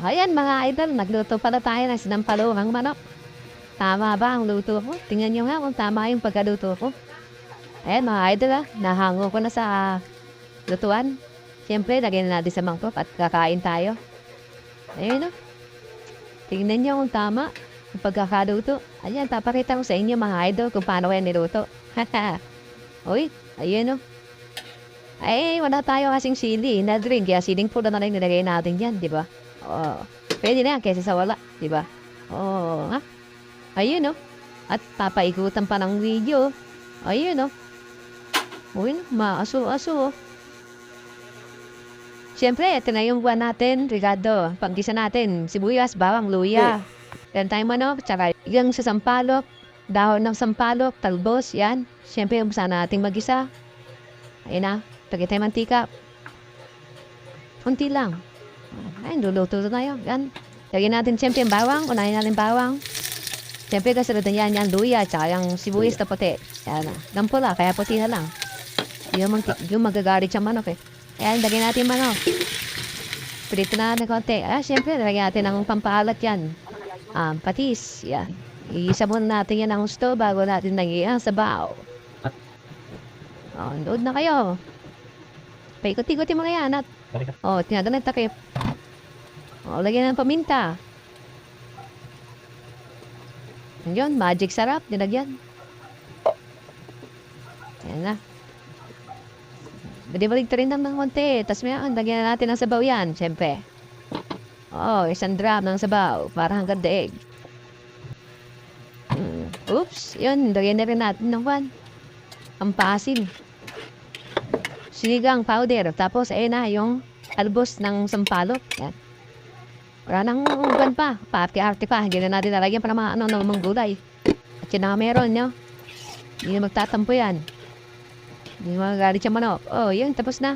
Ayan mga idol, nagluto pala tayo ng sinampalurang manok. Tama ba ang luto ko? Tingnan nyo nga kung tama yung pagkaluto ko. Ayan mga idol nahango ko na sa lutuan. Siyempre, lagyan na natin sa mangkok at kakain tayo. Ayun tingnan nyo kung tama yung pagkakaluto. Ayan, papakita ko sa inyo mga idol kung paano kaya niluto. Uy, ayun Ay, wala tayo kasing sili na drink. Kaya siling po na lang nilagay natin yan, di ba? Oo. Pwede na yan kaysa sa wala, di ba? Oo, ha? Ayun, At papaikutan pa ng video. Ayun, Uy, maaso-aso, Siyempre, ito na yung buwan natin, Ricardo. Panggisa natin, sibuyas, bawang, luya. Yan tayo manok, tsaka yung sa sampalok, dahon ng sampalok, talbos, yan. Siyempre, umasa natin magisa. Ayun na, lagay tayo mantika. Kunti lang. Ay, luluto na tayo. Yan. Lagyan natin siyempre yung bawang. Unahin natin bawang. Siyempre, kasunod na yan, luya, tsaka yung sibuyas na puti. Yan ng pula, kaya puti na lang. Yung magagarit siya manok Ayan, lagyan natin yung manok. Prito na natin konti. Siyempre, lagyan natin ng pampalat yan. Patis. Yan. Iisa muna natin yan ng gusto bago natin lagyan sa baw. Load na kayo. Paikot-ikutin mga yan at tinadala ng takip. Lagyan ng paminta. Yun, magic sarap. Nilagyan. Ayan na. Balik rin ng konti. Tapos lagyan na natin ng sabaw yan. Siyempre. Isang drum ng sabaw. Para hanggang daig. Oops. Yun, lagyan na rin natin ng ang pasin. Sinigang powder. Tapos, na yung albos ng sampalok. Yan. Wala nang ugan pa. Paarte-arte pa. Hindi na natin nalagyan pa ng mga gulay. At yun na meron, Hindi na magtatampo yan. Hindi magagalit siya manok. Yun. Tapos na.